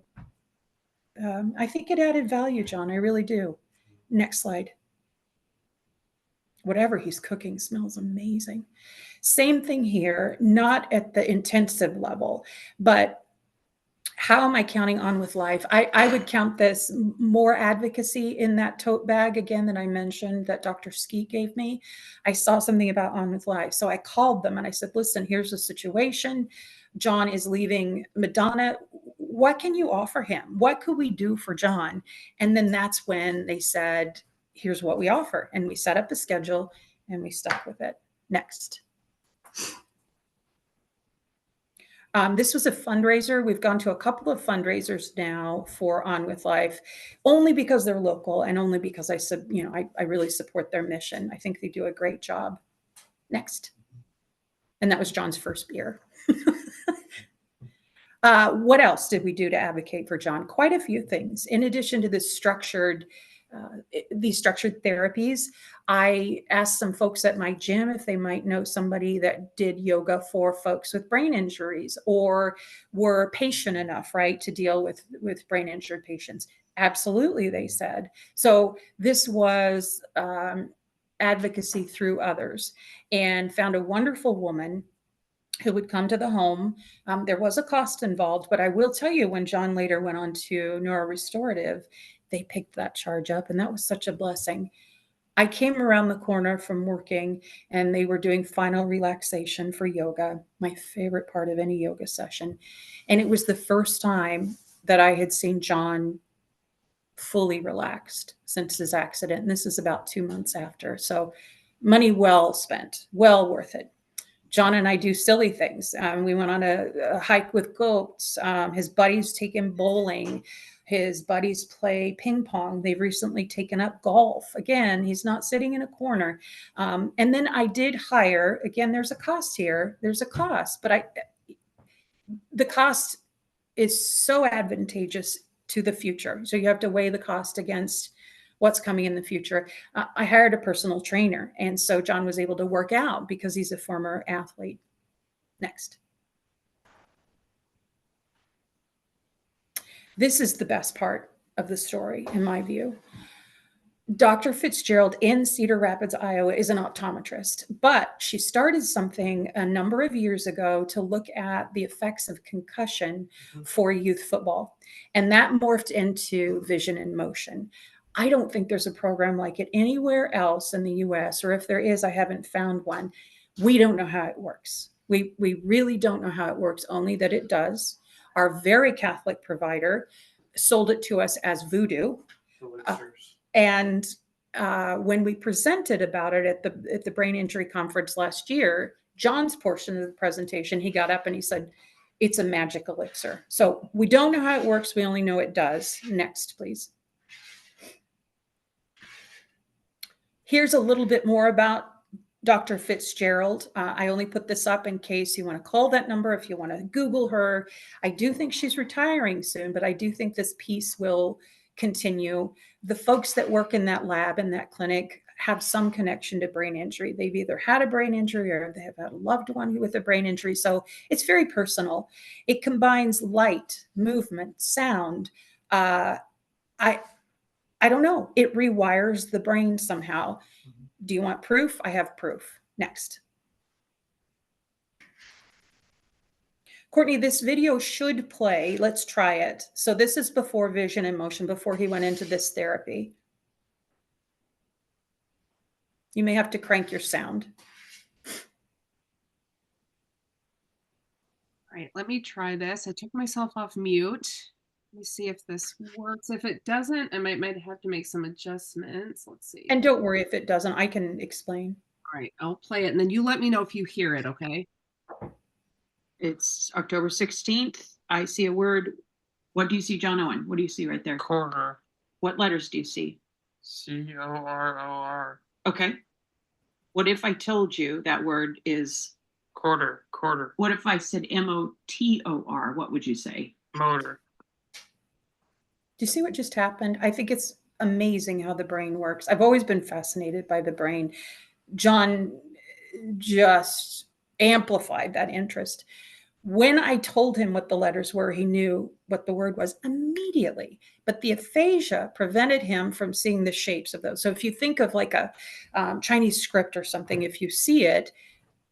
I think it added value, John. I really do. Next slide. Whatever he's cooking smells amazing. Same thing here, not at the intensive level, but how am I counting On With Life? I would count this more advocacy in that tote bag again that I mentioned that Dr. Skeet gave me. I saw something about On With Life. So I called them and I said, listen, here's the situation. John is leaving Madonna. What can you offer him? What could we do for John? And then that's when they said, here's what we offer. And we set up a schedule and we stuck with it. Next. This was a fundraiser. We've gone to a couple of fundraisers now for On With Life, only because they're local and only because I really support their mission. I think they do a great job. Next. And that was John's first beer. What else did we do to advocate for John? Quite a few things. In addition to these structured therapies, I asked some folks at my gym if they might know somebody that did yoga for folks with brain injuries or were patient enough, right, to deal with brain injured patients. Absolutely, they said. So this was advocacy through others, and found a wonderful woman who would come to the home. There was a cost involved, but I will tell you, when John later went on to neurorestorative, they picked that charge up, and that was such a blessing. I came around the corner from working, and they were doing final relaxation for yoga, my favorite part of any yoga session. And it was the first time that I had seen John fully relaxed since his accident. And this is about 2 months after. So money well spent, well worth it. John and I do silly things. We went on a hike with goats. His buddies take him bowling. His buddies play ping pong. They've recently taken up golf. Again, he's not sitting in a corner. And then I did hire, again, there's a cost here. There's a cost, but the cost is so advantageous to the future. So you have to weigh the cost against what's coming in the future. I hired a personal trainer, and so John was able to work out because he's a former athlete. Next. This is the best part of the story, in my view. Dr. Fitzgerald in Cedar Rapids, Iowa, is an optometrist, but she started something a number of years ago to look at the effects of concussion for youth football. And that morphed into Vision in Motion. I don't think there's a program like it anywhere else in the US, or if there is, I haven't found one. We don't know how it works. We really don't know how it works, only that it does. Our very Catholic provider sold it to us as voodoo. And when we presented about it at the brain injury conference last year, John's portion of the presentation, he got up and he said, "It's a magic elixir." So we don't know how it works. We only know it does. Next, please. Here's a little bit more about Dr. Fitzgerald. I only put this up in case you want to call that number, if you want to Google her. I do think she's retiring soon, but I do think this piece will continue. The folks that work in that lab, in that clinic, have some connection to brain injury. They've either had a brain injury or they have had a loved one with a brain injury. So it's very personal. It combines light, movement, sound. I don't know. It rewires the brain somehow. Do you want proof? I have proof. Next. Courtney, this video should play. Let's try it. So this is before Vision in Motion, before he went into this therapy. You may have to crank your sound. All right, let me try this. I took myself off mute. Let me see if this works. If it doesn't, I might have to make some adjustments. Let's see. And don't worry if it doesn't. I can explain. All right, I'll play it, and then you let me know if you hear it, okay? It's October 16th. I see a word. What do you see, John Owen? What do you see right there? Corner. What letters do you see? COROR. Okay. What if I told you that word is Quarter. What if I said MOTOR? What would you say? Motor. Do you see what just happened? I think it's amazing how the brain works. I've always been fascinated by the brain. John just amplified that interest. When I told him what the letters were, he knew what the word was immediately. But the aphasia prevented him from seeing the shapes of those. So if you think of like a Chinese script or something, if you see it,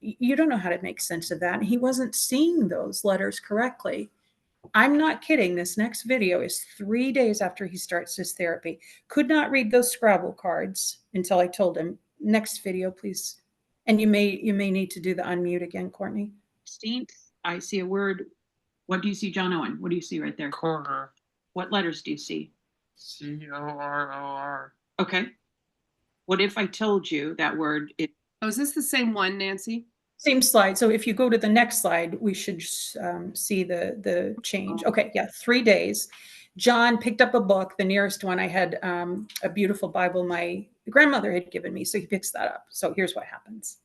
you don't know how to make sense of that. And he wasn't seeing those letters correctly. I'm not kidding. This next video is 3 days after he starts his therapy. Could not read those Scrabble cards until I told him, next video, please. And you may need to do the unmute again, Courtney. 16th. I see a word. What do you see, John Owen? What do you see right there? Corner. What letters do you see? COROR. Okay. What if I told you that word is Oh, is this the same one, Nancy? Same slide. So if you go to the next slide, we should see the change. Okay, yeah, 3 days. John picked up a book. The nearest one I had a beautiful Bible my grandmother had given me. So he picks that up. So here's what happens.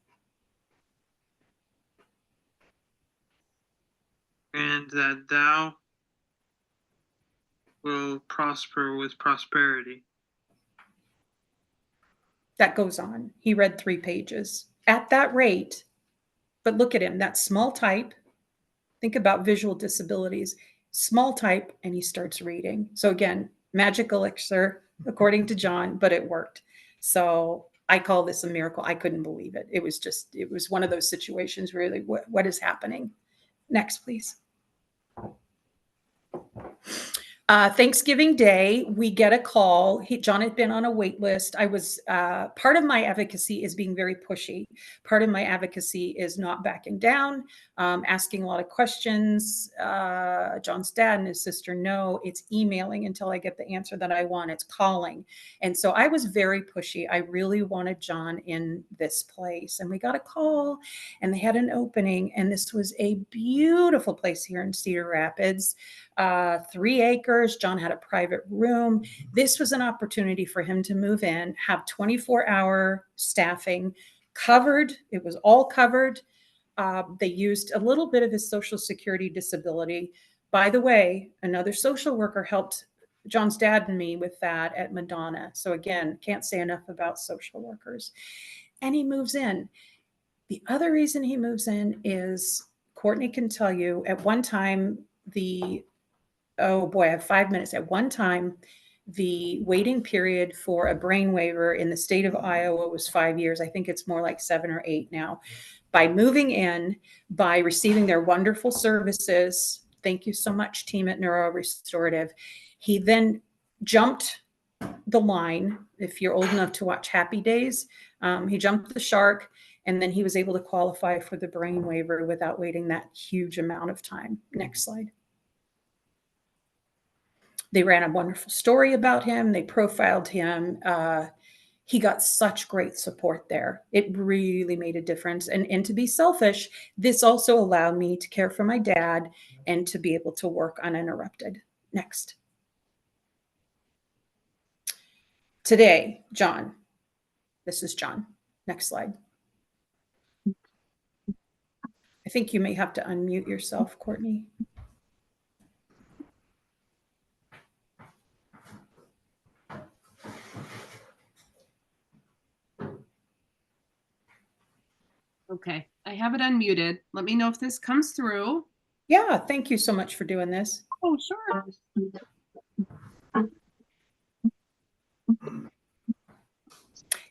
And that thou will prosper with prosperity. That goes on. He read 3 pages. At that rate, but look at him, that small type. Think about visual disabilities, small type, and he starts reading. So again, magic elixir, according to John, but it worked. So I call this a miracle. I couldn't believe it. It was one of those situations really, what is happening? Next, please. Thanksgiving Day, we get a call. John had been on a wait list. I was part of my advocacy is being very pushy. Part of my advocacy is not backing down, asking a lot of questions. John's dad and his sister know. It's emailing until I get the answer that I want. It's calling. And so I was very pushy. I really wanted John in this place. And we got a call and they had an opening. And this was a beautiful place here in Cedar Rapids. 3 acres. John had a private room. This was an opportunity for him to move in, have 24-hour staffing covered. It was all covered. They used a little bit of his Social Security disability. By the way, another social worker helped John's dad and me with that at Madonna. So again, can't say enough about social workers. And he moves in. The other reason he moves in is Courtney can tell you at one time, oh boy, I have 5 minutes. At one time, the waiting period for a brain waiver in the state of Iowa was 5 years. I think it's more like 7 or 8 now. By moving in, by receiving their wonderful services, thank you so much, team at Neuro Restorative, he then jumped the line. If you're old enough to watch Happy Days, he jumped the shark, and then he was able to qualify for the brain waiver without waiting that huge amount of time. Next slide. They ran a wonderful story about him. They profiled him. He got such great support there. It really made a difference. And to be selfish, this also allowed me to care for my dad and to be able to work uninterrupted. Next. Today, John. This is John. Next slide. I think you may have to unmute yourself, Courtney. Okay, I have it unmuted. Let me know if this comes through. Yeah, thank you so much for doing this. Oh, sure.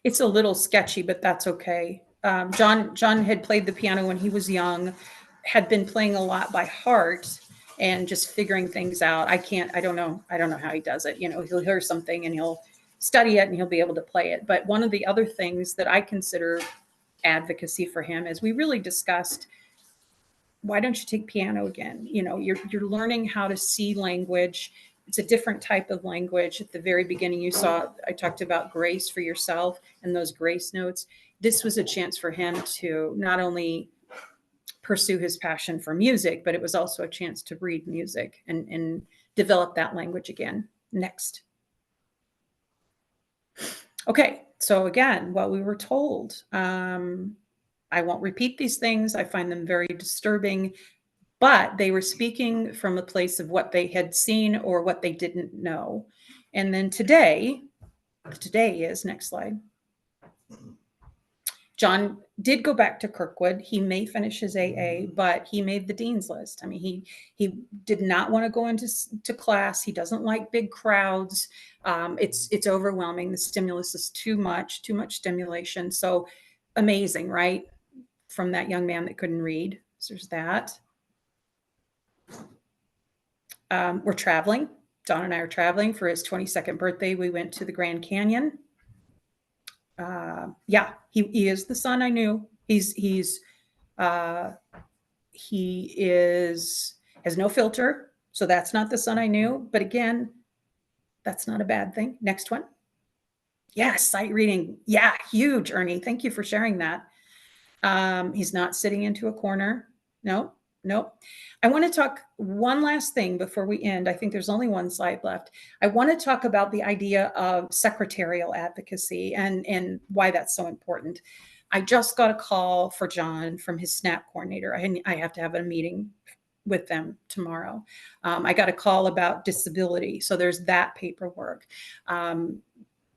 It's a little sketchy, but that's okay. John had played the piano when he was young, had been playing a lot by heart and just figuring things out. I don't know how he does it. You know, he'll hear something and he'll study it and he'll be able to play it. But one of the other things that I consider advocacy for him is we really discussed, why don't you take piano again? You know, you're learning how to see language. It's a different type of language. At the very beginning, I talked about grace for yourself and those grace notes. This was a chance for him to not only pursue his passion for music, but it was also a chance to read music and develop that language again. Next. Okay, so again, what we were told, I won't repeat these things. I find them very disturbing, but they were speaking from a place of what they had seen or what they didn't know. And then today is, next slide. John did go back to Kirkwood. He may finish his AA, but he made the dean's list. I mean, he did not want to go into class. He doesn't like big crowds. It's overwhelming. The stimulus is too much stimulation. So amazing, right? From that young man that couldn't read. So there's that. We're traveling. John and I are traveling for his 22nd birthday. We went to the Grand Canyon. Yeah, he is the son I knew. He has no filter. So that's not the son I knew. But again, that's not a bad thing. Next one. Yeah, sight reading. Yeah, huge, Ernie. Thank you for sharing that. He's not sitting into a corner. No, no. I want to talk one last thing before we end. I think there's only one slide left. I want to talk about the idea of secretarial advocacy and why that's so important. I just got a call for John from his SNAP coordinator. I have to have a meeting with them tomorrow. I got a call about disability. So there's that paperwork.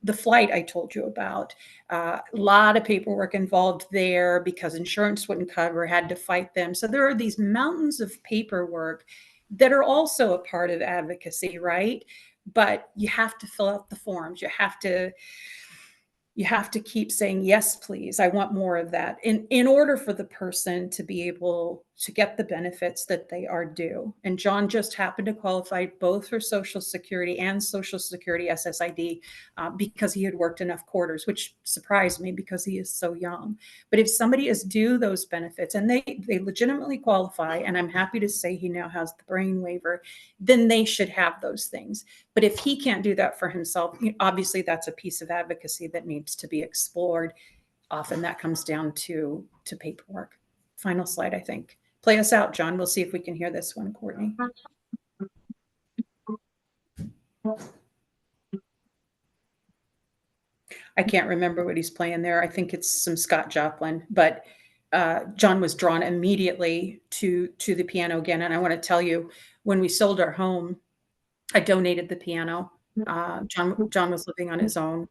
The flight I told you about, a lot of paperwork involved there because insurance wouldn't cover, had to fight them. So there are these mountains of paperwork that are also a part of advocacy, right? But you have to fill out the forms. You have to keep saying, yes, please, I want more of that in order for the person to be able to get the benefits that they are due. And John just happened to qualify both for Social Security and Social Security SSID because he had worked enough quarters, which surprised me because he is so young. But if somebody is due those benefits and they legitimately qualify, and I'm happy to say he now has the brain waiver, then they should have those things. But if he can't do that for himself, obviously that's a piece of advocacy that needs to be explored. Often that comes down to paperwork. Final slide, I think. Play us out, John. We'll see if we can hear this one, Courtney. I can't remember what he's playing there. I think it's some Scott Joplin, but John was drawn immediately to the piano again. And I want to tell you, when we sold our home, I donated the piano. John was living on his own.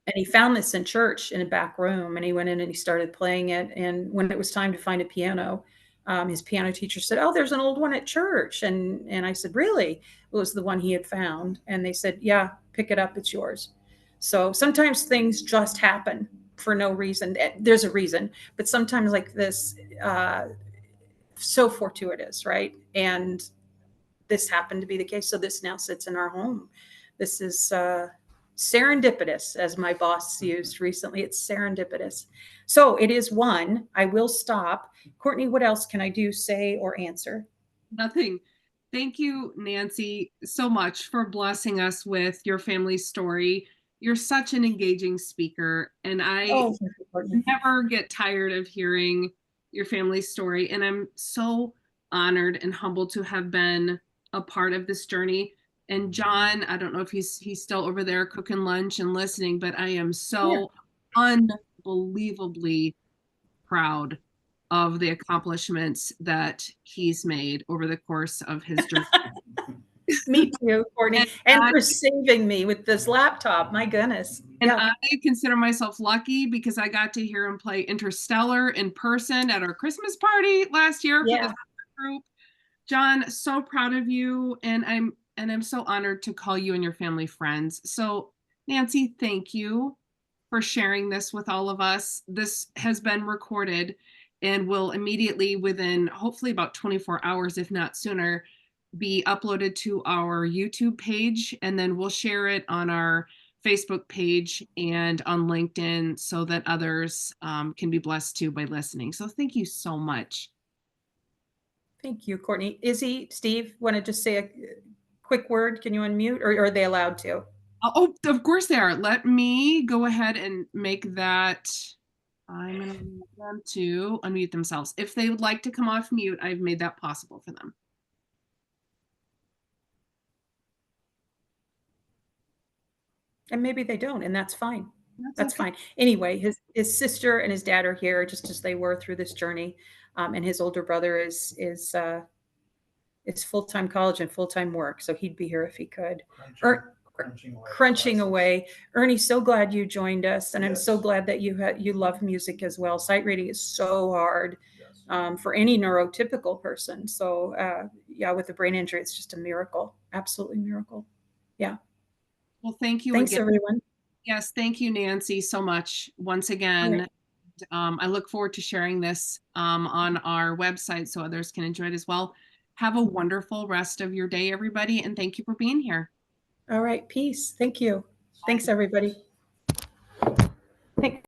And he found this in church in a back room, and he went in and he started playing it. And when it was time to find a piano, his piano teacher said, "Oh, there's an old one at church." And I said, "Really?" It was the one he had found. And they said, "Yeah, pick it up. It's yours." So sometimes things just happen for no reason. There's a reason, but sometimes like this, so fortuitous, right? And this happened to be the case. So this now sits in our home. This is serendipitous, as my boss used recently. It's serendipitous. So it is one. I will stop. Courtney, what else can I do, say, or answer? Nothing. Thank you, Nancy, so much for blessing us with your family's story. You're such an engaging speaker, and I never get tired of hearing your family's story. And I'm so honored and humbled to have been a part of this journey. And John, I don't know if he's still over there cooking lunch and listening, but I am so unbelievably proud of the accomplishments that he's made over the course of his journey. Me too, Courtney. And for saving me with this laptop. My goodness. And I consider myself lucky because I got to hear him play Interstellar in person at our Christmas party last year for the group. John, so proud of you, and I'm so honored to call you and your family friends. So, Nancy, thank you for sharing this with all of us. This has been recorded and will immediately, within hopefully about 24 hours, if not sooner, be uploaded to our YouTube page, and then we'll share it on our Facebook page and on LinkedIn so that others can be blessed too by listening. So thank you so much. Thank you, Courtney. Izzy, Steve, want to just say a quick word? Can you unmute, or are they allowed to? Oh, of course they are. Let me go ahead and make that. I'm going to need them to unmute themselves. If they would like to come off mute, I've made that possible for them. And maybe they don't, and that's fine. That's okay. Fine. Anyway, his sister and his dad are here just as they were through this journey. And his older brother is full-time college and full-time work. So he'd be here if he could. Crunching away. Ernie, so glad you joined us. And I'm so glad that you love music as well. Sight reading is so hard for any neurotypical person. So yeah, with a brain injury, it's just a miracle. Absolutely miracle. Yeah. Well, thank you. Thanks, again. everyone. Yes, thank you, Nancy, so much once again. Right. I look forward to sharing this on our website so others can enjoy it as well. Have a wonderful rest of your day, everybody, and thank you for being here. All right, peace. Thank you. Thanks, everybody. Thanks.